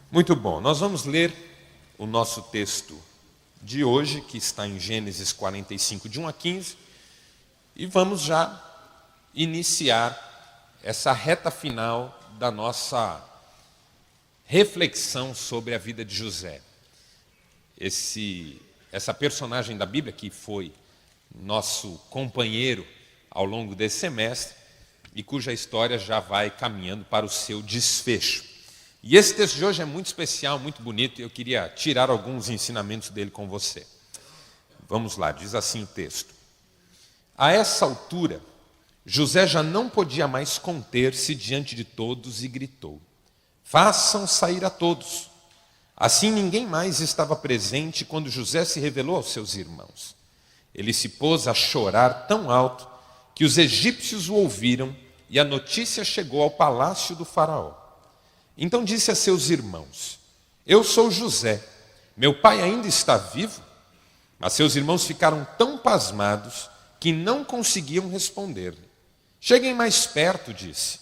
Muito bom, nós vamos ler o nosso texto de hoje, que está em Gênesis 45, de 1 a 15, e vamos já iniciar essa reta final da nossa reflexão sobre a vida de José. Essa personagem da Bíblia, que foi nosso companheiro ao longo desse semestre, e cuja história já vai caminhando para o seu desfecho. E esse texto de hoje é muito especial, muito bonito, e eu queria tirar alguns ensinamentos dele com você. Vamos lá, diz assim o texto. A essa altura, José já não podia mais conter-se diante de todos e gritou: façam sair a todos. Assim ninguém mais estava presente quando José se revelou aos seus irmãos. Ele se pôs a chorar tão alto que os egípcios o ouviram e a notícia chegou ao palácio do faraó. Então disse a seus irmãos: eu sou José, meu pai ainda está vivo? Mas seus irmãos ficaram tão pasmados que não conseguiam responder-lhe. Cheguem mais perto, disse.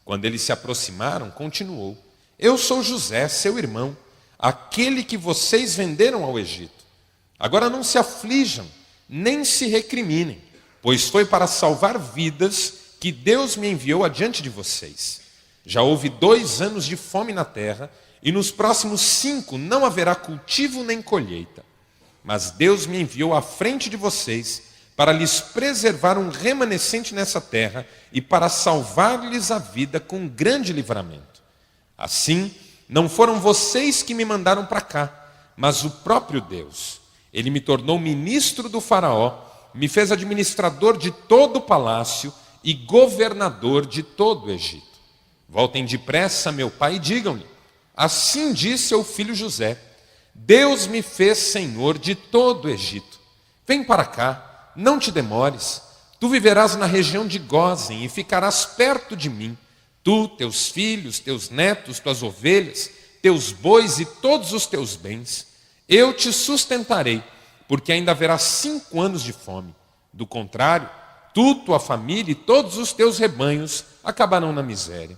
Quando eles se aproximaram, continuou: eu sou José, seu irmão, aquele que vocês venderam ao Egito. Agora não se aflijam, nem se recriminem, pois foi para salvar vidas que Deus me enviou adiante de vocês. Já houve 2 anos de fome na terra, e nos próximos 5 não haverá cultivo nem colheita. Mas Deus me enviou à frente de vocês para lhes preservar um remanescente nessa terra e para salvar-lhes a vida com grande livramento. Assim, não foram vocês que me mandaram para cá, mas o próprio Deus. Ele me tornou ministro do faraó, me fez administrador de todo o palácio e governador de todo o Egito. Voltem depressa, meu pai, e digam-lhe: assim disse seu filho José: Deus me fez senhor de todo o Egito. Vem para cá, não te demores. Tu viverás na região de Gósen e ficarás perto de mim. Tu, teus filhos, teus netos, tuas ovelhas, teus bois e todos os teus bens. Eu te sustentarei, porque ainda haverá 5 anos de fome. Do contrário, tu, tua família e todos os teus rebanhos acabarão na miséria.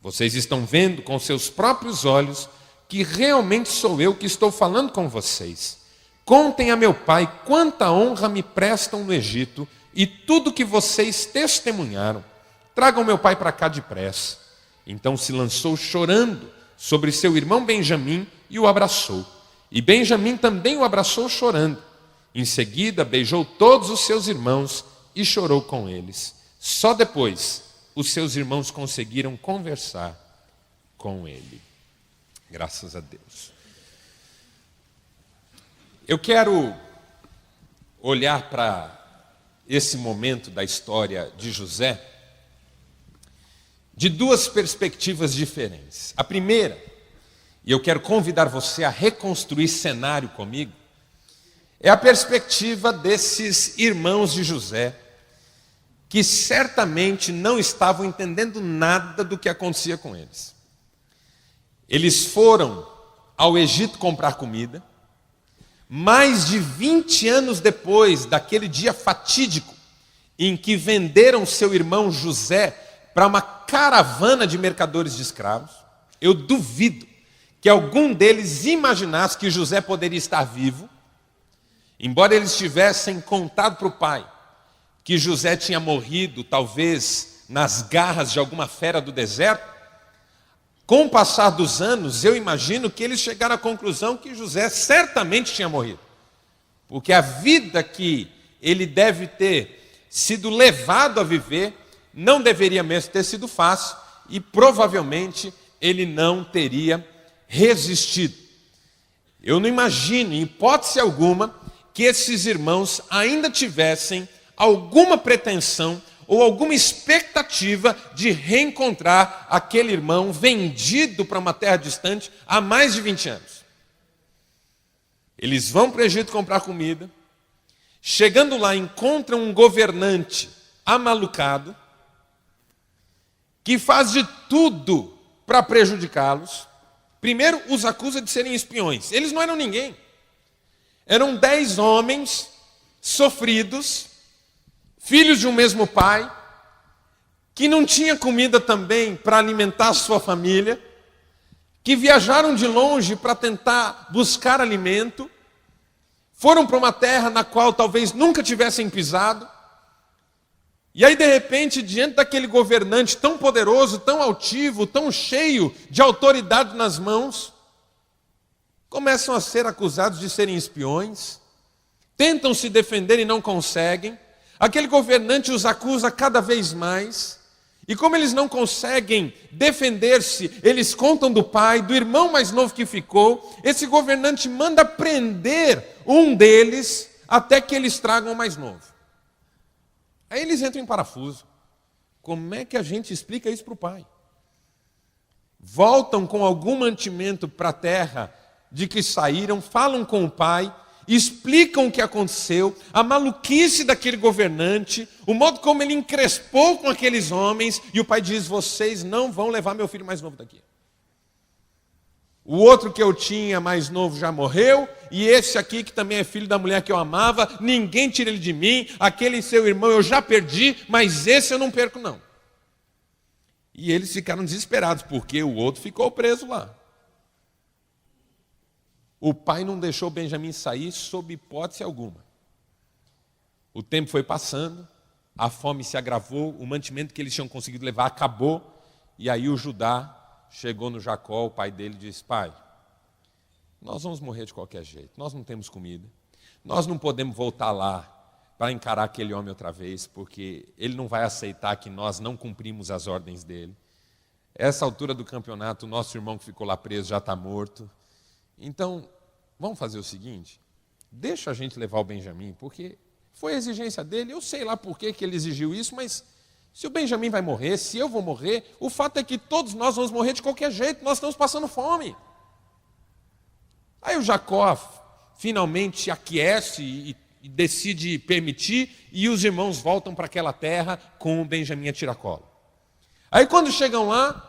Vocês estão vendo com seus próprios olhos que realmente sou eu que estou falando com vocês. Contem a meu pai quanta honra me prestam no Egito e tudo que vocês testemunharam. Tragam meu pai para cá depressa. Então se lançou chorando sobre seu irmão Benjamim e o abraçou. E Benjamim também o abraçou chorando. Em seguida beijou todos os seus irmãos e chorou com eles. Só depois os seus irmãos conseguiram conversar com ele. Graças a Deus. Eu quero olhar para esse momento da história de José de 2 perspectivas diferentes. A primeira, e eu quero convidar você a reconstruir cenário comigo, é a perspectiva desses irmãos de José, que certamente não estavam entendendo nada do que acontecia com eles. Eles foram ao Egito comprar comida. Mais de 20 anos depois daquele dia fatídico em que venderam seu irmão José para uma caravana de mercadores de escravos, eu duvido que algum deles imaginasse que José poderia estar vivo, embora eles tivessem contado para o pai que José tinha morrido, talvez nas garras de alguma fera do deserto. Com o passar dos anos, eu imagino que eles chegaram à conclusão que José certamente tinha morrido, porque a vida que ele deve ter sido levado a viver não deveria mesmo ter sido fácil, e provavelmente ele não teria resistido. Eu não imagino, em hipótese alguma, que esses irmãos ainda tivessem alguma pretensão ou alguma expectativa de reencontrar aquele irmão vendido para uma terra distante há mais de 20 anos. Eles vão para o Egito comprar comida, chegando lá encontram um governante amalucado, que faz de tudo para prejudicá-los. Primeiro, os acusa de serem espiões. Eles não eram ninguém. Eram 10 homens sofridos, filhos de um mesmo pai, que não tinha comida também para alimentar a sua família, que viajaram de longe para tentar buscar alimento, foram para uma terra na qual talvez nunca tivessem pisado, e aí de repente, diante daquele governante tão poderoso, tão altivo, tão cheio de autoridade nas mãos, começam a ser acusados de serem espiões, tentam se defender e não conseguem, aquele governante os acusa cada vez mais, e como eles não conseguem defender-se, eles contam do pai, do irmão mais novo que ficou, esse governante manda prender um deles até que eles tragam o mais novo. Aí eles entram em parafuso. Como é que a gente explica isso para o pai? Voltam com algum mantimento para a terra de que saíram, falam com o pai, explicam o que aconteceu, a maluquice daquele governante, o modo como ele encrespou com aqueles homens, e o pai diz: vocês não vão levar meu filho mais novo daqui. O outro que eu tinha mais novo já morreu, e esse aqui que também é filho da mulher que eu amava, ninguém tira ele de mim, aquele seu irmão eu já perdi, mas esse eu não perco não. E eles ficaram desesperados, porque o outro ficou preso lá. O pai não deixou Benjamim sair sob hipótese alguma. O tempo foi passando, a fome se agravou, o mantimento que eles tinham conseguido levar acabou, e aí o Judá chegou no Jacó, o pai dele, e disse: pai, nós vamos morrer de qualquer jeito, nós não temos comida, nós não podemos voltar lá para encarar aquele homem outra vez, porque ele não vai aceitar que nós não cumprimos as ordens dele. Essa altura do campeonato, o nosso irmão que ficou lá preso já está morto. Então, vamos fazer o seguinte, deixa a gente levar o Benjamim, porque foi a exigência dele, eu sei lá por que ele exigiu isso, mas se o Benjamim vai morrer, se eu vou morrer, o fato é que todos nós vamos morrer de qualquer jeito, nós estamos passando fome. Aí o Jacó finalmente aquece e decide permitir, e os irmãos voltam para aquela terra com o Benjamim a tiracolo. Aí quando chegam lá,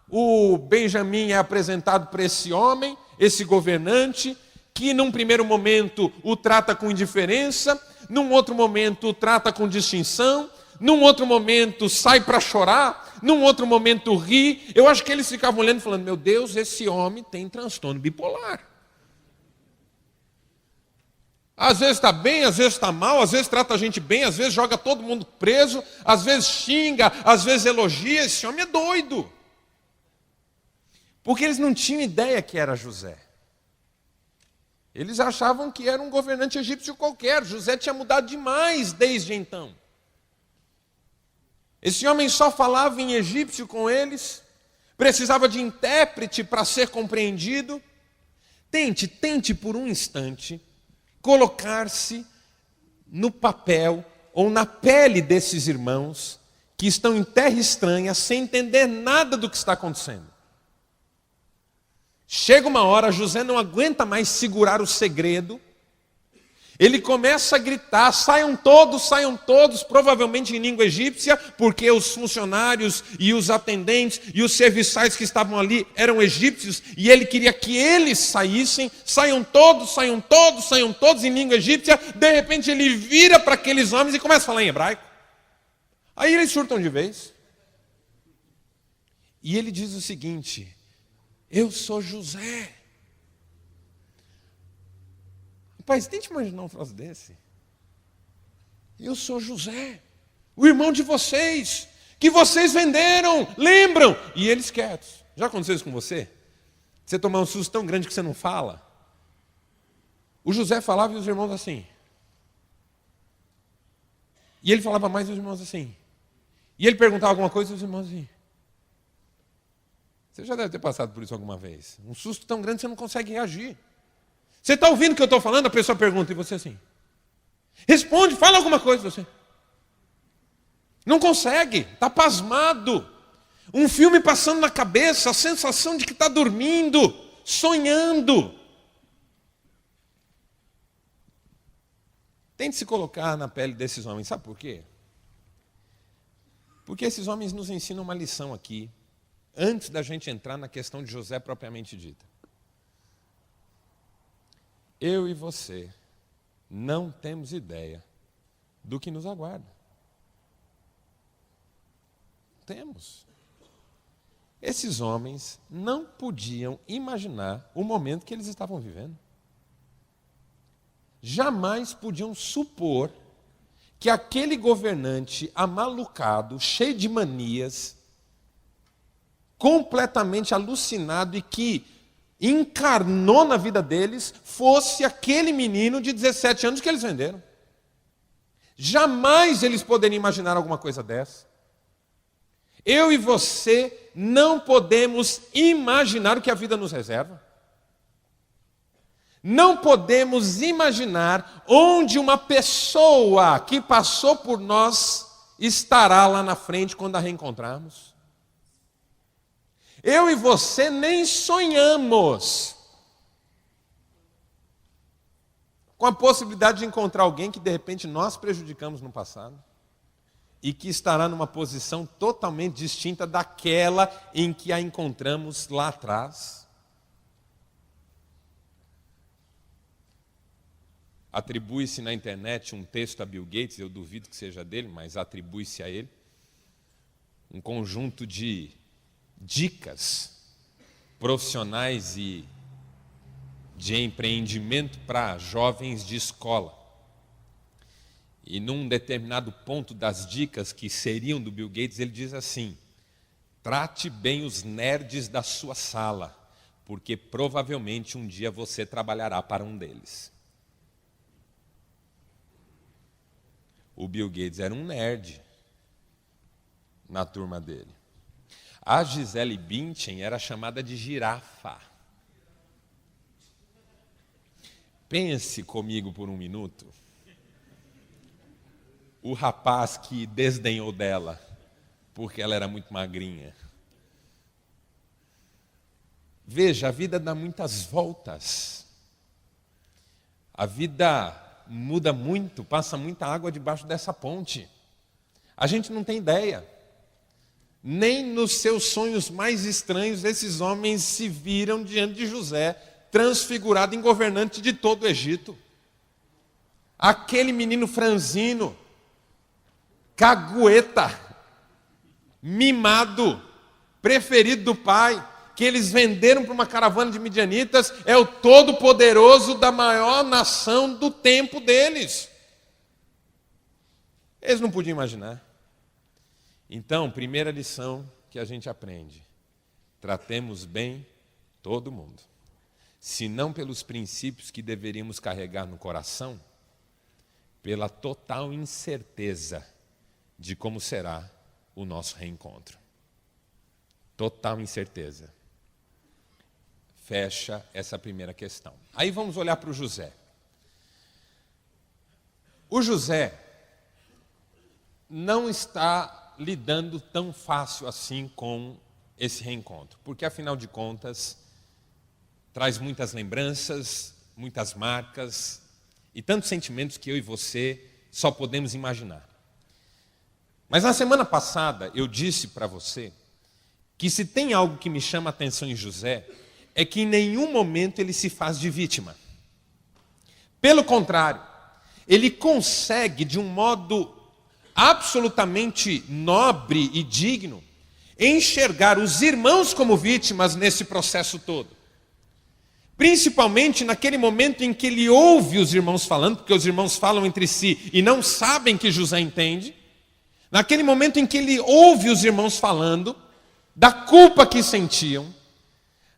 o Benjamim é apresentado para esse homem, esse governante, que num primeiro momento o trata com indiferença, num outro momento o trata com distinção, num outro momento sai para chorar, num outro momento ri. Eu acho que eles ficavam olhando e falando: meu Deus, esse homem tem transtorno bipolar. Às vezes está bem, às vezes está mal, às vezes trata a gente bem, às vezes joga todo mundo preso, às vezes xinga, às vezes elogia. Esse homem é doido. Porque eles não tinham ideia que era José. Eles achavam que era um governante egípcio qualquer. José tinha mudado demais desde então. Esse homem só falava em egípcio com eles, precisava de intérprete para ser compreendido. Tente por um instante colocar-se no papel ou na pele desses irmãos que estão em terra estranha, sem entender nada do que está acontecendo. Chega uma hora, José não aguenta mais segurar o segredo, ele começa a gritar: saiam todos, provavelmente em língua egípcia, porque os funcionários e os atendentes e os serviçais que estavam ali eram egípcios, e ele queria que eles saíssem. Saiam todos em língua egípcia. De repente ele vira para aqueles homens e começa a falar em hebraico. Aí eles surtam de vez. E ele diz o seguinte: eu sou José. Rapaz, tente imaginar um troço desse. Eu sou José, o irmão de vocês, que vocês venderam, lembram? E eles quietos. Já aconteceu isso com você? Você tomar um susto tão grande que você não fala? O José falava e os irmãos assim. E ele falava mais e os irmãos assim. E ele perguntava alguma coisa e os irmãos assim. Você já deve ter passado por isso alguma vez. Um susto tão grande que você não consegue reagir. Você está ouvindo o que eu estou falando? A pessoa pergunta e você assim. Responde, fala alguma coisa você. Não consegue, está pasmado. Um filme passando na cabeça, a sensação de que está dormindo, sonhando. Tente se colocar na pele desses homens. Sabe por quê? Porque esses homens nos ensinam uma lição aqui, antes da gente entrar na questão de José propriamente dita. Eu e você não temos ideia do que nos aguarda. Temos. Esses homens não podiam imaginar o momento que eles estavam vivendo. Jamais podiam supor que aquele governante amalucado, cheio de manias, completamente alucinado e que encarnou na vida deles, fosse aquele menino de 17 anos que eles venderam. Jamais eles poderiam imaginar alguma coisa dessa. Eu e você não podemos imaginar o que a vida nos reserva. Não podemos imaginar onde uma pessoa que passou por nós estará lá na frente quando a reencontrarmos. Eu e você nem sonhamos com a possibilidade de encontrar alguém que de repente nós prejudicamos no passado e que estará numa posição totalmente distinta daquela em que a encontramos lá atrás. Atribui-se na internet um texto a Bill Gates, eu duvido que seja dele, mas atribui-se a ele, um conjunto de dicas profissionais e de empreendimento para jovens de escola. E num determinado ponto das dicas que seriam do Bill Gates, ele diz assim: trate bem os nerds da sua sala, porque provavelmente um dia você trabalhará para um deles. O Bill Gates era um nerd na turma dele. A Gisele Bündchen era chamada de girafa. Pense comigo por um minuto. O rapaz que desdenhou dela porque ela era muito magrinha. Veja, a vida dá muitas voltas. A vida muda muito, passa muita água debaixo dessa ponte. A gente não tem ideia. Nem nos seus sonhos mais estranhos esses homens se viram diante de José, transfigurado em governante de todo o Egito. Aquele menino franzino, cagueta, mimado, preferido do pai, que eles venderam para uma caravana de midianitas, é o todo-poderoso da maior nação do tempo deles. Eles não podiam imaginar. Então, primeira lição que a gente aprende: tratemos bem todo mundo, se não pelos princípios que deveríamos carregar no coração, pela total incerteza de como será o nosso reencontro. Total incerteza. Fecha essa primeira questão. Aí vamos olhar para o José. O José não está lidando tão fácil assim com esse reencontro, porque afinal de contas traz muitas lembranças, muitas marcas e tantos sentimentos que eu e você só podemos imaginar. Mas na semana passada eu disse para você que se tem algo que me chama a atenção em José, é que em nenhum momento ele se faz de vítima. Pelo contrário, ele consegue, de um modo absolutamente nobre e digno, enxergar os irmãos como vítimas nesse processo todo. Principalmente naquele momento em que ele ouve os irmãos falando, porque os irmãos falam entre si e não sabem que José entende. Naquele momento em que ele ouve os irmãos falando da culpa que sentiam,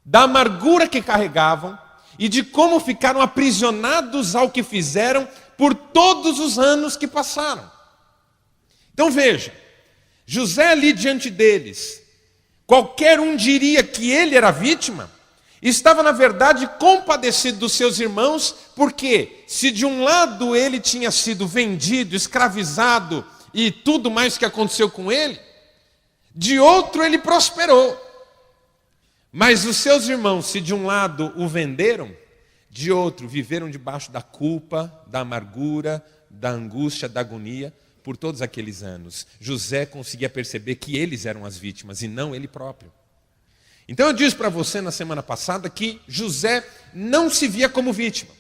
da amargura que carregavam e de como ficaram aprisionados ao que fizeram por todos os anos que passaram. Então veja, José ali diante deles, qualquer um diria que ele era vítima, estava na verdade compadecido dos seus irmãos, porque se de um lado ele tinha sido vendido, escravizado e tudo mais que aconteceu com ele, de outro ele prosperou. Mas os seus irmãos, se de um lado o venderam, de outro viveram debaixo da culpa, da amargura, da angústia, da agonia, por todos aqueles anos. José conseguia perceber que eles eram as vítimas e não ele próprio. Então eu disse para você na semana passada que José não se via como vítima.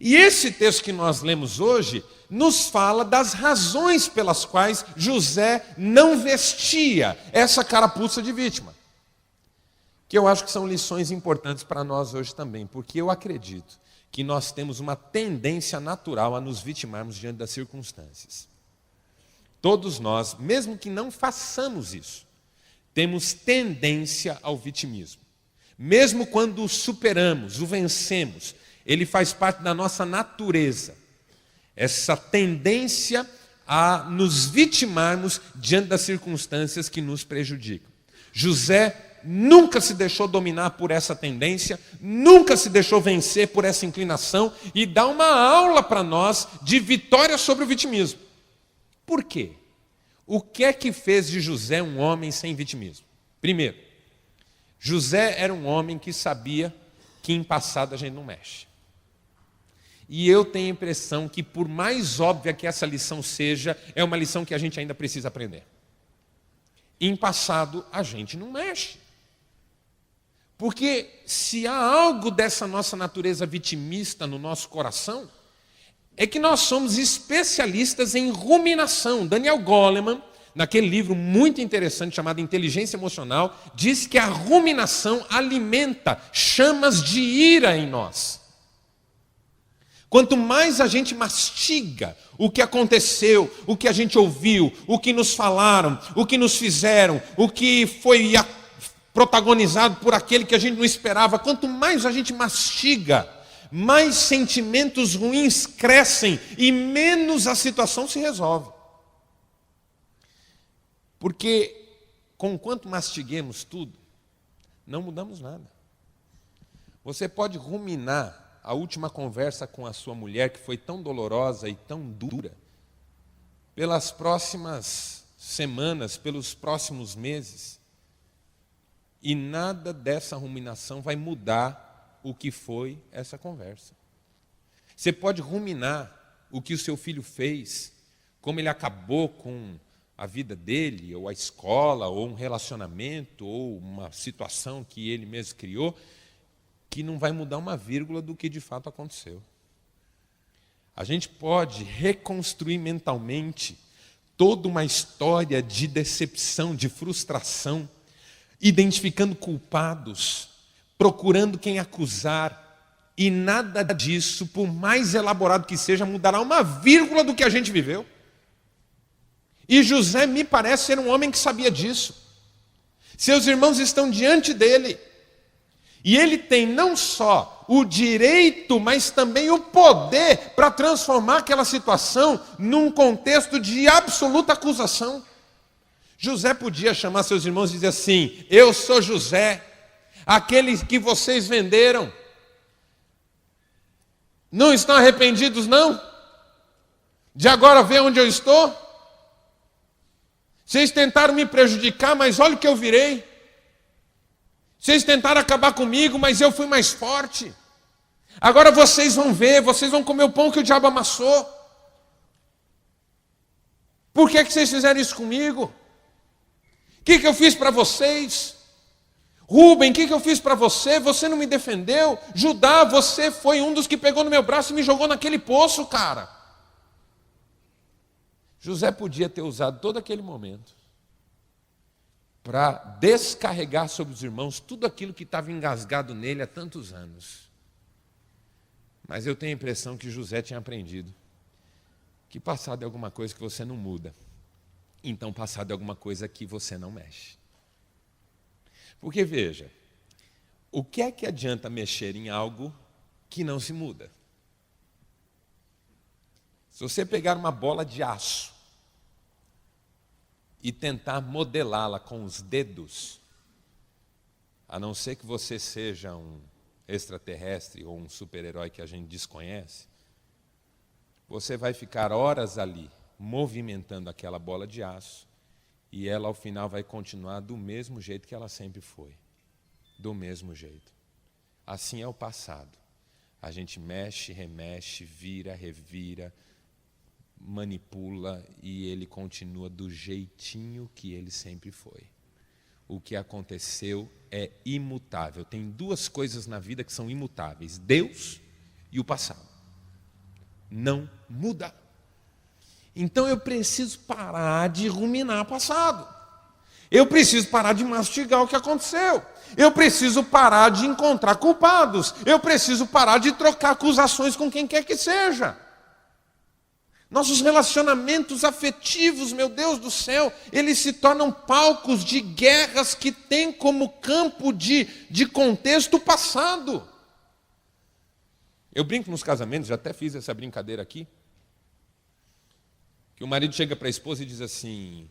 E esse texto que nós lemos hoje nos fala das razões pelas quais José não vestia essa carapuça de vítima. que eu acho que são lições importantes para nós hoje também, porque eu acredito que nós temos uma tendência natural a nos vitimarmos diante das circunstâncias. Todos nós, mesmo que não façamos isso, temos tendência ao vitimismo. Mesmo quando o superamos, o vencemos, ele faz parte da nossa natureza. Essa tendência a nos vitimarmos diante das circunstâncias que nos prejudicam. José nunca se deixou dominar por essa tendência, nunca se deixou vencer por essa inclinação e dá uma aula para nós de vitória sobre o vitimismo. Por quê? O que é que fez de José um homem sem vitimismo? Primeiro, José era um homem que sabia que em passado a gente não mexe. E eu tenho a impressão que, por mais óbvia que essa lição seja, é uma lição que a gente ainda precisa aprender. Em passado a gente não mexe. Porque se há algo dessa nossa natureza vitimista no nosso coração, é que nós somos especialistas em ruminação. Daniel Goleman, naquele livro muito interessante chamado Inteligência Emocional, diz que a ruminação alimenta chamas de ira em nós. Quanto mais a gente mastiga o que aconteceu, o que a gente ouviu, o que nos falaram, o que nos fizeram, o que foi protagonizado por aquele que a gente não esperava, quanto mais a gente mastiga, mais sentimentos ruins crescem e menos a situação se resolve. Porque, conquanto mastiguemos tudo, não mudamos nada. Você pode ruminar a última conversa com a sua mulher, que foi tão dolorosa e tão dura, pelas próximas semanas, pelos próximos meses, e nada dessa ruminação vai mudar o que foi essa conversa. Você pode ruminar o que o seu filho fez, como ele acabou com a vida dele, ou a escola, ou um relacionamento, ou uma situação que ele mesmo criou, que não vai mudar uma vírgula do que de fato aconteceu. A gente pode reconstruir mentalmente toda uma história de decepção, de frustração, identificando culpados, procurando quem acusar, e nada disso, por mais elaborado que seja, mudará uma vírgula do que a gente viveu. E José me parece ser um homem que sabia disso. Seus irmãos estão diante dele, e ele tem não só o direito, mas também o poder para transformar aquela situação num contexto de absoluta acusação. José podia chamar seus irmãos e dizer assim: eu sou José, aquele que vocês venderam. Não estão arrependidos, não? De agora ver onde eu estou? Vocês tentaram me prejudicar, mas olha o que eu virei. Vocês tentaram acabar comigo, mas eu fui mais forte. Agora vocês vão ver, vocês vão comer o pão que o diabo amassou. Por que vocês fizeram isso comigo? O que eu fiz para vocês? Rubem, o que eu fiz para você? Você não me defendeu? Judá, você foi um dos que pegou no meu braço e me jogou naquele poço, cara. José podia ter usado todo aquele momento para descarregar sobre os irmãos tudo aquilo que estava engasgado nele há tantos anos. Mas eu tenho a impressão que José tinha aprendido que passado é alguma coisa que você não muda. Então passado é alguma coisa que você não mexe. Porque veja, o que é que adianta mexer em algo que não se muda? Se você pegar uma bola de aço e tentar modelá-la com os dedos, a não ser que você seja um extraterrestre ou um super-herói que a gente desconhece, você vai ficar horas ali movimentando aquela bola de aço e ela ao final vai continuar do mesmo jeito que ela sempre foi. Do mesmo jeito. Assim é o passado. A gente mexe, remexe, vira, revira, manipula e ele continua do jeitinho que ele sempre foi. O que aconteceu é imutável. Tem duas coisas na vida que são imutáveis: Deus e o passado. Não muda. Então eu preciso parar de ruminar passado. Eu preciso parar de mastigar o que aconteceu. Eu preciso parar de encontrar culpados. Eu preciso parar de trocar acusações com quem quer que seja. Nossos relacionamentos afetivos, meu Deus do céu, eles se tornam palcos de guerras que têm como campo de contexto o passado. Eu brinco nos casamentos, já até fiz essa brincadeira aqui, que o marido chega para a esposa e diz assim: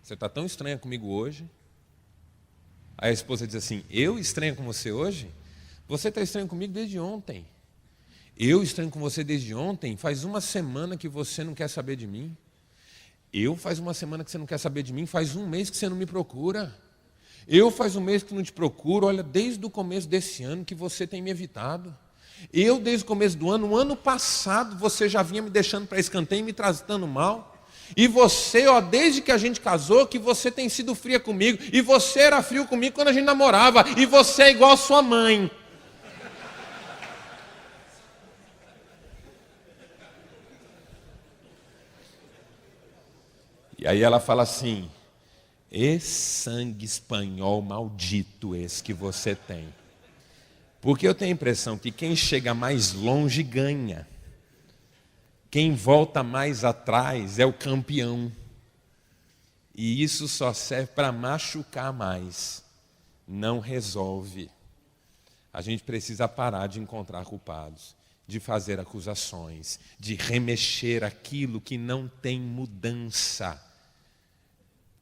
você está tão estranha comigo hoje. Aí a esposa diz assim: eu estranho com você hoje? Você está estranho comigo desde ontem. Eu estranho com você desde ontem? Faz uma semana que você não quer saber de mim. Eu faz uma semana que você não quer saber de mim. Faz um mês que você não me procura. Eu faz um mês que não te procuro. Olha, desde o começo desse ano que você tem me evitado. Eu desde o começo do ano, o ano passado, você já vinha me deixando para escanteio e me tratando mal. E você, ó, desde que a gente casou, que você tem sido fria comigo. E você era frio comigo quando a gente namorava. E você é igual a sua mãe. E aí ela fala assim: esse sangue espanhol maldito esse que você tem. Porque eu tenho a impressão que quem chega mais longe ganha. Quem volta mais atrás é o campeão. E isso só serve para machucar mais. Não resolve. A gente precisa parar de encontrar culpados, de fazer acusações, de remexer aquilo que não tem mudança,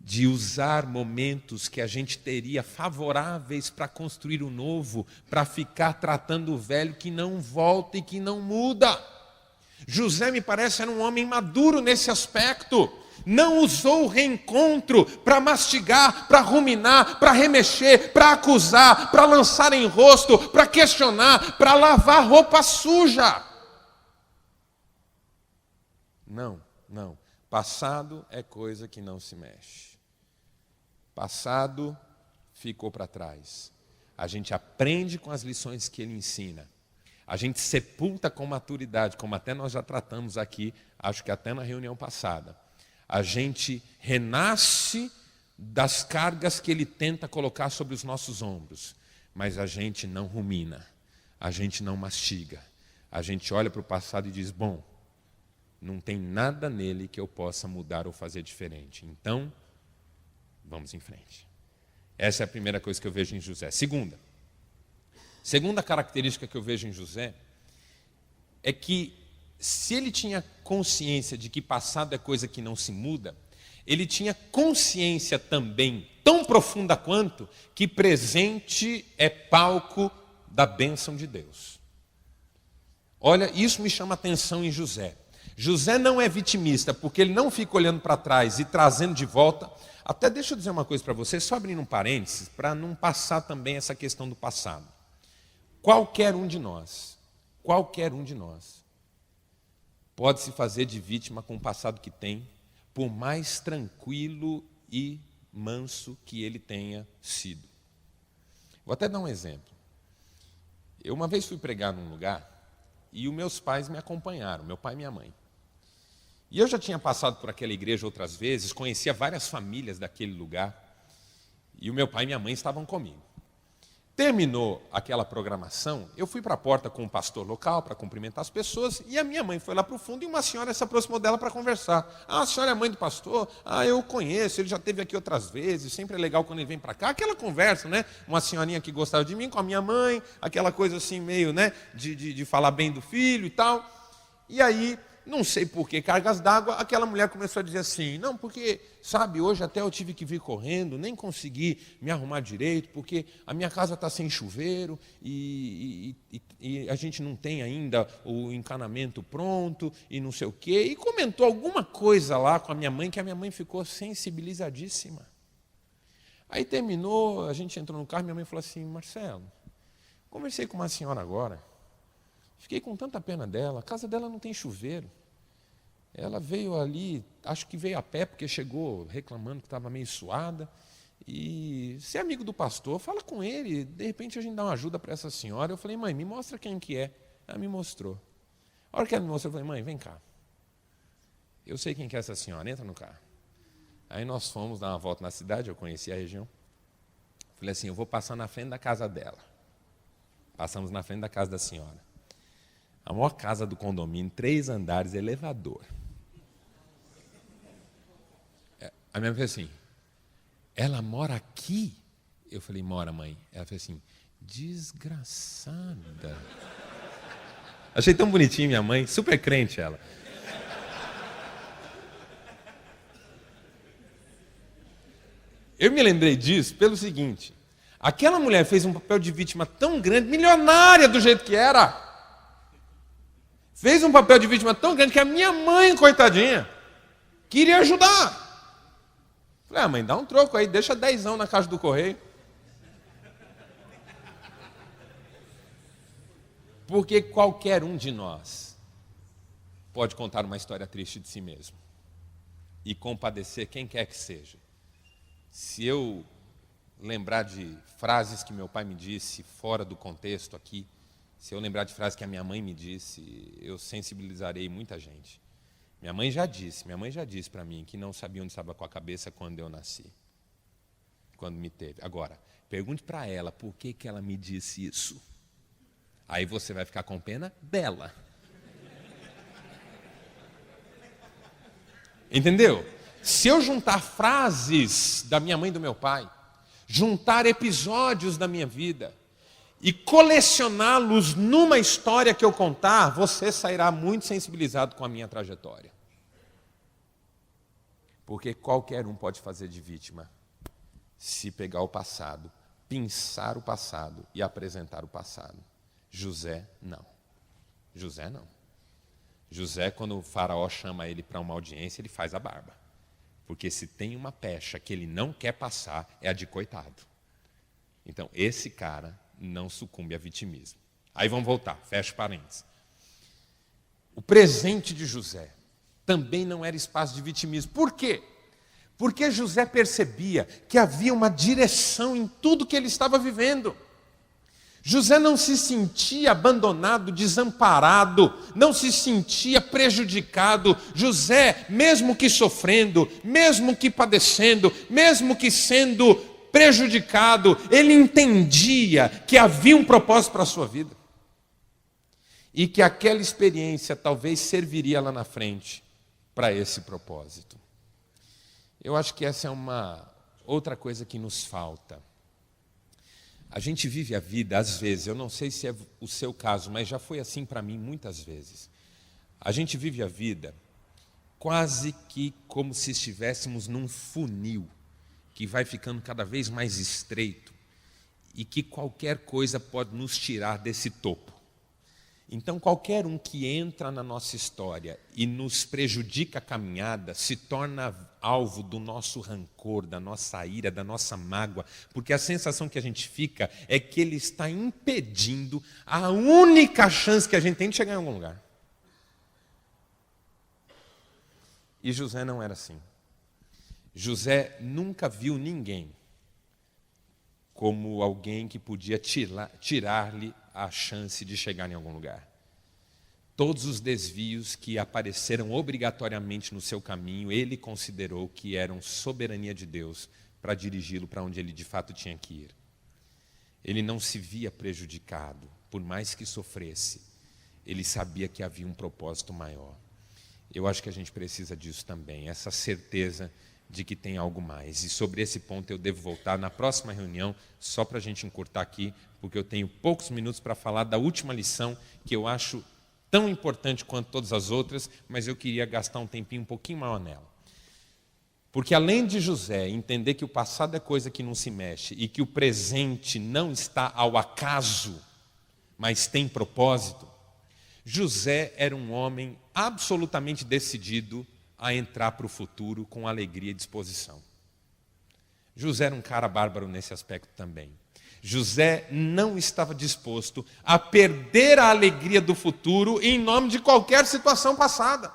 de usar momentos que a gente teria favoráveis para construir o novo, para ficar tratando o velho que não volta e que não muda. José, me parece, era um homem maduro nesse aspecto. Não usou o reencontro para mastigar, para ruminar, para remexer, para acusar, para lançar em rosto, para questionar, para lavar roupa suja. Não. Passado é coisa que não se mexe. Passado ficou para trás. A gente aprende com as lições que ele ensina. A gente sepulta com maturidade, como até nós já tratamos aqui, acho que até na reunião passada. A gente renasce das cargas que ele tenta colocar sobre os nossos ombros. Mas a gente não rumina, a gente não mastiga. A gente olha para o passado e diz: bom, não tem nada nele que eu possa mudar ou fazer diferente. Então, vamos em frente. Essa é a primeira coisa que eu vejo em José. Segunda característica que eu vejo em José é que, se ele tinha consciência de que passado é coisa que não se muda, ele tinha consciência também, tão profunda quanto, que presente é palco da bênção de Deus. Olha, isso me chama a atenção em José. José não é vitimista, porque ele não fica olhando para trás e trazendo de volta. Até deixa eu dizer uma coisa para você, só abrindo um parênteses, para não passar também essa questão do passado. Qualquer um de nós pode se fazer de vítima com o passado que tem, por mais tranquilo e manso que ele tenha sido. Vou até dar um exemplo. Eu uma vez fui pregar num lugar e os meus pais me acompanharam, meu pai e minha mãe. E eu já tinha passado por aquela igreja outras vezes, conhecia várias famílias daquele lugar, e o meu pai e minha mãe estavam comigo. Terminou aquela programação, eu fui para a porta com o pastor local para cumprimentar as pessoas, e a minha mãe foi lá para o fundo e uma senhora se aproximou dela para conversar. Ah, a senhora é mãe do pastor? Ah, eu conheço, ele já esteve aqui outras vezes, sempre é legal quando ele vem para cá. Aquela conversa, né? Uma senhorinha que gostava de mim com a minha mãe, aquela coisa assim meio, né, de falar bem do filho e tal. E aí, não sei por que cargas d'água, aquela mulher começou a dizer assim: não, porque, sabe, hoje até eu tive que vir correndo, nem consegui me arrumar direito, porque a minha casa está sem chuveiro e a gente não tem ainda o encanamento pronto e não sei o quê. E comentou alguma coisa lá com a minha mãe, que a minha mãe ficou sensibilizadíssima. Aí terminou, a gente entrou no carro e minha mãe falou assim: Marcelo, conversei com uma senhora agora, fiquei com tanta pena dela, a casa dela não tem chuveiro. Ela veio ali, acho que veio a pé, porque chegou reclamando que estava meio suada. E se é amigo do pastor, fala com ele, de repente a gente dá uma ajuda para essa senhora. Eu falei: mãe, me mostra quem que é. Ela me mostrou. A hora que ela me mostrou, eu falei: mãe, vem cá. Eu sei quem que é essa senhora, entra no carro. Aí nós fomos dar uma volta na cidade, eu conheci a região. Falei assim, eu vou passar na frente da casa dela. Passamos na frente da casa da senhora. A maior casa do condomínio, 3 andares, elevador. A minha mãe falou assim, ela mora aqui? Eu falei, mora, mãe. Ela falou assim, desgraçada. Achei tão bonitinho minha mãe, super crente ela. Eu me lembrei disso pelo seguinte, aquela mulher fez um papel de vítima tão grande, milionária do jeito que era. Fez um papel de vítima tão grande que a minha mãe, coitadinha, queria ajudar. Falei, mãe, dá um troco aí, deixa 10 na caixa do correio. Porque qualquer um de nós pode contar uma história triste de si mesmo e compadecer quem quer que seja. Se eu lembrar de frases que meu pai me disse fora do contexto aqui, se eu lembrar de frases que a minha mãe me disse, eu sensibilizarei muita gente. Minha mãe já disse para mim que não sabia onde estava com a cabeça quando eu nasci, quando me teve. Agora, pergunte para ela por que ela me disse isso. Aí você vai ficar com pena dela. Entendeu? Se eu juntar frases da minha mãe e do meu pai, juntar episódios da minha vida e colecioná-los numa história que eu contar, você sairá muito sensibilizado com a minha trajetória. Porque qualquer um pode fazer de vítima se pegar o passado, pensar o passado e apresentar o passado. José, não. José, não. José, quando o faraó chama ele para uma audiência, ele faz a barba. Porque se tem uma pecha que ele não quer passar, é a de coitado. Então, esse cara não sucumbe a vitimismo. Aí vamos voltar, fecha parênteses. O presente de José também não era espaço de vitimismo. Por quê? Porque José percebia que havia uma direção em tudo que ele estava vivendo. José não se sentia abandonado, desamparado, não se sentia prejudicado. José, mesmo que sofrendo, mesmo que padecendo, mesmo que sendo prejudicado, ele entendia que havia um propósito para a sua vida. E que aquela experiência talvez serviria lá na frente para esse propósito. Eu acho que essa é uma outra coisa que nos falta. A gente vive a vida, às vezes, eu não sei se é o seu caso, mas já foi assim para mim muitas vezes. A gente vive a vida quase que como se estivéssemos num funil que vai ficando cada vez mais estreito e que qualquer coisa pode nos tirar desse topo. Então, qualquer um que entra na nossa história e nos prejudica a caminhada se torna alvo do nosso rancor, da nossa ira, da nossa mágoa, porque a sensação que a gente fica é que ele está impedindo a única chance que a gente tem de chegar em algum lugar. E José não era assim. José nunca viu ninguém como alguém que podia tirar-lhe a chance de chegar em algum lugar. Todos os desvios que apareceram obrigatoriamente no seu caminho, ele considerou que eram soberania de Deus para dirigi-lo para onde ele de fato tinha que ir. Ele não se via prejudicado, por mais que sofresse. Ele sabia que havia um propósito maior. Eu acho que a gente precisa disso também, essa certeza de que tem algo mais. E sobre esse ponto eu devo voltar na próxima reunião, só para a gente encurtar aqui, porque eu tenho poucos minutos para falar da última lição, que eu acho tão importante quanto todas as outras, mas eu queria gastar um tempinho um pouquinho maior nela. Porque além de José entender que o passado é coisa que não se mexe e que o presente não está ao acaso, mas tem propósito, José era um homem absolutamente decidido a entrar para o futuro com alegria e disposição. José era um cara bárbaro nesse aspecto também. José não estava disposto a perder a alegria do futuro em nome de qualquer situação passada.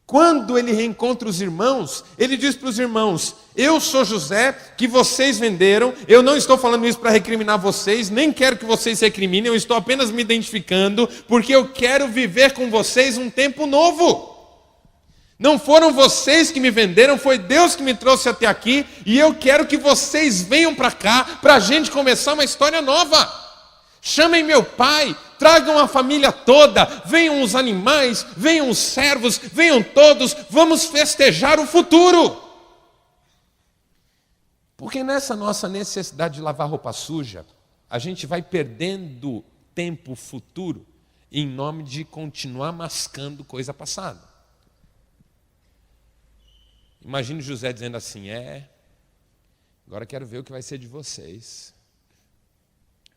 Quando ele reencontra os irmãos, ele diz para os irmãos: eu sou José, que vocês venderam, eu não estou falando isso para recriminar vocês, nem quero que vocês se recriminem, eu estou apenas me identificando, porque eu quero viver com vocês um tempo novo. Não foram vocês que me venderam, foi Deus que me trouxe até aqui, e eu quero que vocês venham para cá, para a gente começar uma história nova. Chamem meu pai, tragam a família toda, venham os animais, venham os servos, venham todos, vamos festejar o futuro. Porque nessa nossa necessidade de lavar roupa suja, a gente vai perdendo tempo futuro em nome de continuar mascando coisa passada. Imagine José dizendo assim, agora quero ver o que vai ser de vocês.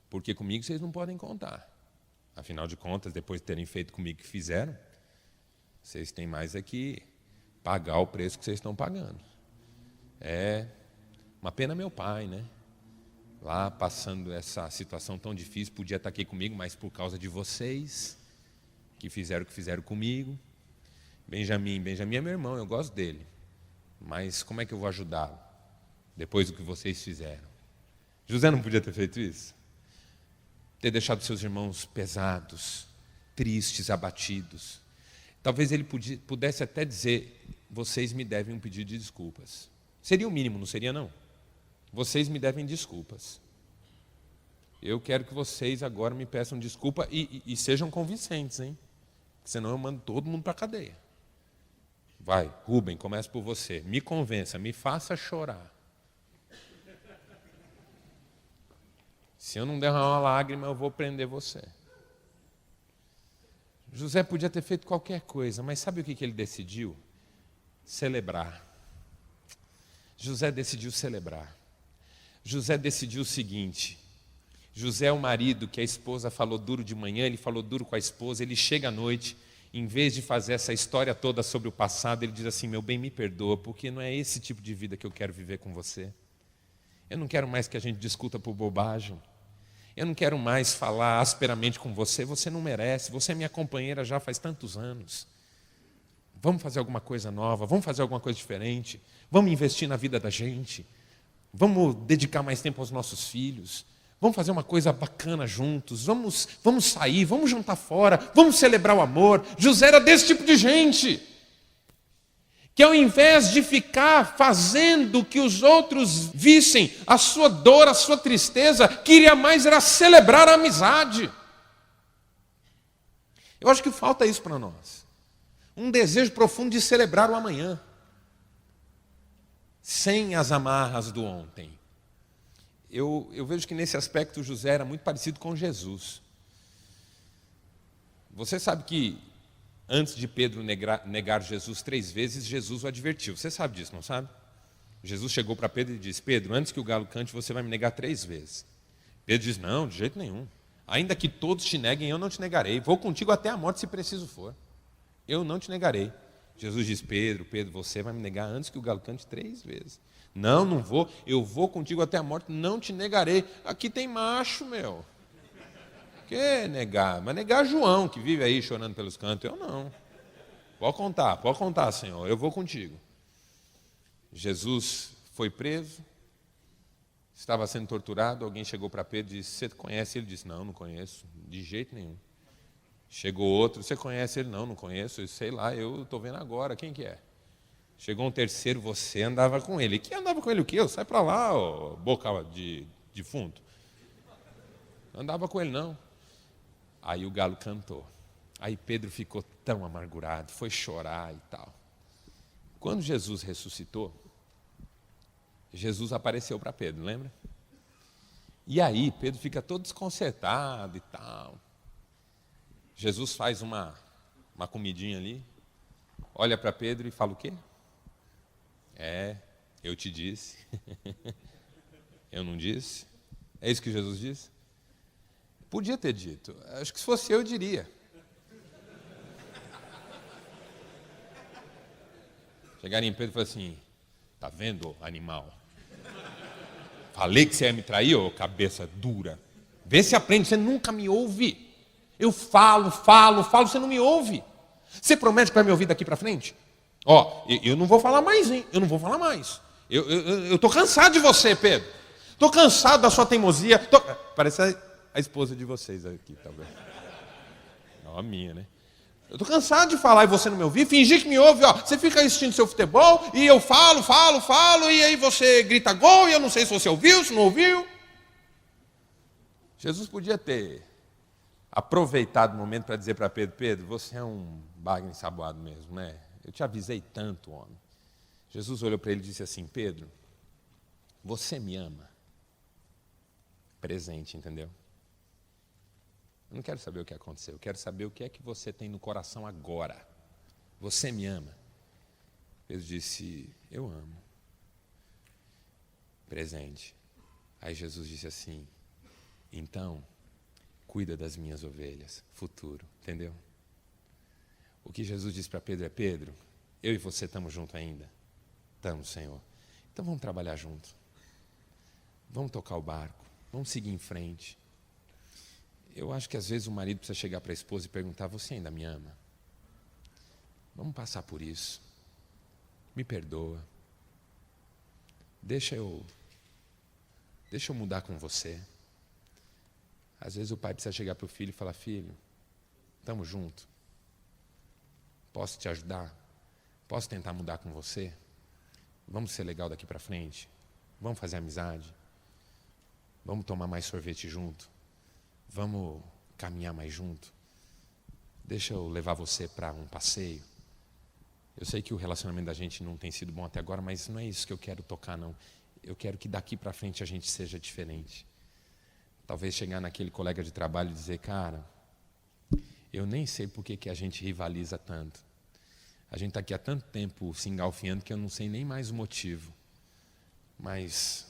Porque comigo vocês não podem contar. Afinal de contas, depois de terem feito comigo o que fizeram, vocês têm mais é que pagar o preço que vocês estão pagando. É uma pena meu pai, né? Lá passando essa situação tão difícil, podia estar aqui comigo, mas por causa de vocês, que fizeram o que fizeram comigo. Benjamin é meu irmão, eu gosto dele. Mas como é que eu vou ajudá-lo depois do que vocês fizeram? José não podia ter feito isso? Ter deixado seus irmãos pesados, tristes, abatidos. Talvez ele pudesse até dizer, vocês me devem um pedido de desculpas. Seria o mínimo, não seria não? Vocês me devem desculpas. Eu quero que vocês agora me peçam desculpa e sejam convincentes, hein? Senão eu mando todo mundo para a cadeia. Vai, Rubem, começa por você. Me convença, me faça chorar. Se eu não derramar uma lágrima, eu vou prender você. José podia ter feito qualquer coisa, mas sabe o que ele decidiu? Celebrar. José decidiu celebrar. José decidiu o seguinte, José é o marido que a esposa falou duro de manhã, ele falou duro com a esposa, ele chega à noite, em vez de fazer essa história toda sobre o passado, ele diz assim, meu bem, me perdoa, porque não é esse tipo de vida que eu quero viver com você. Eu não quero mais que a gente discuta por bobagem. Eu não quero mais falar asperamente com você, você não merece, você é minha companheira já faz tantos anos. Vamos fazer alguma coisa nova, vamos fazer alguma coisa diferente, vamos investir na vida da gente, vamos dedicar mais tempo aos nossos filhos, vamos fazer uma coisa bacana juntos, vamos sair, vamos jantar fora, vamos celebrar o amor. José era desse tipo de gente, que ao invés de ficar fazendo que os outros vissem a sua dor, a sua tristeza, queria mais era celebrar a amizade. Eu acho que falta isso para nós. Um desejo profundo de celebrar o amanhã, sem as amarras do ontem. Eu vejo que nesse aspecto José era muito parecido com Jesus. Você sabe que antes de Pedro negar Jesus 3 vezes, Jesus o advertiu. Você sabe disso, não sabe? Jesus chegou para Pedro e disse, Pedro, antes que o galo cante, você vai me negar 3 vezes. Pedro diz, não, de jeito nenhum. Ainda que todos te neguem, eu não te negarei. Vou contigo até a morte, se preciso for. Eu não te negarei. Jesus diz, Pedro, você vai me negar antes que o galo cante 3 vezes. Não, não vou, eu vou contigo até a morte, não te negarei. Aqui tem macho, meu. Que negar? Mas negar João, que vive aí chorando pelos cantos. Eu não. Pode contar, Senhor, eu vou contigo. Jesus foi preso, estava sendo torturado, alguém chegou para Pedro e disse, você conhece? Ele disse, não conheço, de jeito nenhum. Chegou outro, você conhece ele? Não conheço, eu sei lá, eu estou vendo agora, quem que é? Chegou um terceiro, você andava com ele. Que andava com ele o quê? Sai para lá, ó, boca de defunto. Não andava com ele, não. Aí o galo cantou. Aí Pedro ficou tão amargurado, foi chorar e tal. Quando Jesus ressuscitou, Jesus apareceu para Pedro, lembra? E aí Pedro fica todo desconcertado e tal. Jesus faz uma comidinha ali, olha para Pedro e fala o quê? Eu te disse. Eu não disse? É isso que Jesus disse? Podia ter dito. Acho que se fosse eu diria. Chegaram em Pedro e falaram assim, tá vendo, animal? Falei que você ia me trair, ô cabeça dura. Vê se aprende, você nunca me ouve. Eu falo, você não me ouve. Você promete que vai me ouvir daqui para frente? Ó, eu não vou falar mais, hein? Eu não vou falar mais. Eu estou cansado de você, Pedro. Estou cansado da sua teimosia. Parece a esposa de vocês aqui, talvez. Não a minha, né? Eu estou cansado de falar e você não me ouvir, fingir que me ouve, ó. Você fica assistindo seu futebol e eu falo, e aí você grita gol e eu não sei se você ouviu, se não ouviu. Jesus podia ter aproveitado o momento para dizer para Pedro: Pedro, você é um bagre ensaboado mesmo, né? Eu te avisei tanto, homem. Jesus olhou para ele e disse assim: Pedro, você me ama? Presente, entendeu? Eu não quero saber o que aconteceu, eu quero saber o que é que você tem no coração agora. Você me ama? Pedro disse: eu amo. Presente. Aí Jesus disse assim: então, cuida das minhas ovelhas. Futuro, entendeu? O que Jesus disse para Pedro é: Pedro, eu e você estamos juntos ainda? Estamos, Senhor. Então vamos trabalhar junto. Vamos tocar o barco. Vamos seguir em frente. Eu acho que às vezes o marido precisa chegar para a esposa e perguntar: você ainda me ama? Vamos passar por isso. Me perdoa. Deixa eu mudar com você. Às vezes o pai precisa chegar para o filho e falar: filho, estamos juntos. Posso te ajudar? Posso tentar mudar com você? Vamos ser legal daqui para frente? Vamos fazer amizade? Vamos tomar mais sorvete junto? Vamos caminhar mais junto? Deixa eu levar você para um passeio. Eu sei que o relacionamento da gente não tem sido bom até agora, mas não é isso que eu quero tocar, não. Eu quero que daqui para frente a gente seja diferente. Talvez chegar naquele colega de trabalho e dizer: cara, eu nem sei por que a gente rivaliza tanto. A gente está aqui há tanto tempo se engalfinhando que eu não sei nem mais o motivo. Mas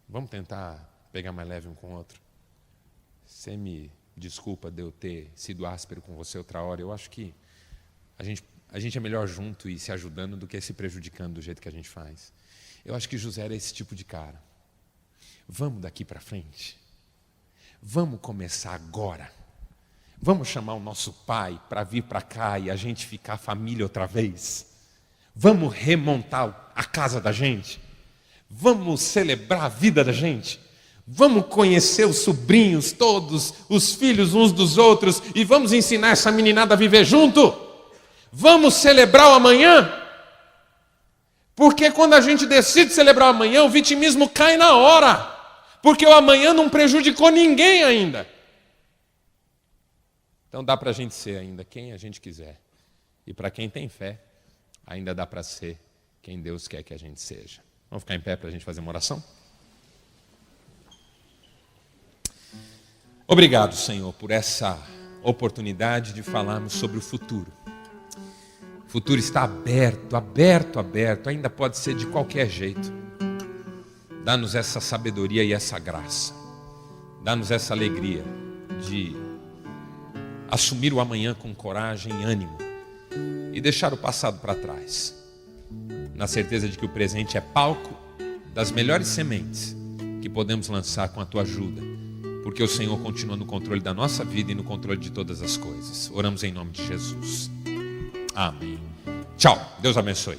vamos tentar pegar mais leve um com o outro. Você me desculpa de eu ter sido áspero com você outra hora. Eu acho que a gente é melhor junto e se ajudando do que se prejudicando do jeito que a gente faz. Eu acho que José era esse tipo de cara. Vamos daqui para frente. Vamos começar agora. Vamos chamar o nosso pai para vir para cá e a gente ficar família outra vez. Vamos remontar a casa da gente. Vamos celebrar a vida da gente. Vamos conhecer os sobrinhos todos, os filhos uns dos outros, e vamos ensinar essa meninada a viver junto. Vamos celebrar o amanhã. Porque quando a gente decide celebrar o amanhã, o vitimismo cai na hora. Porque o amanhã não prejudicou ninguém ainda. Então dá para a gente ser ainda quem a gente quiser. E para quem tem fé, ainda dá para ser quem Deus quer que a gente seja. Vamos ficar em pé para a gente fazer uma oração? Obrigado, Senhor, por essa oportunidade de falarmos sobre o futuro. O futuro está aberto, ainda pode ser de qualquer jeito. Dá-nos essa sabedoria e essa graça. Dá-nos essa alegria de assumir o amanhã com coragem e ânimo e deixar o passado para trás, na certeza de que o presente é palco das melhores sementes que podemos lançar com a Tua ajuda, porque o Senhor continua no controle da nossa vida e no controle de todas as coisas. Oramos em nome de Jesus. Amém. Tchau. Deus abençoe.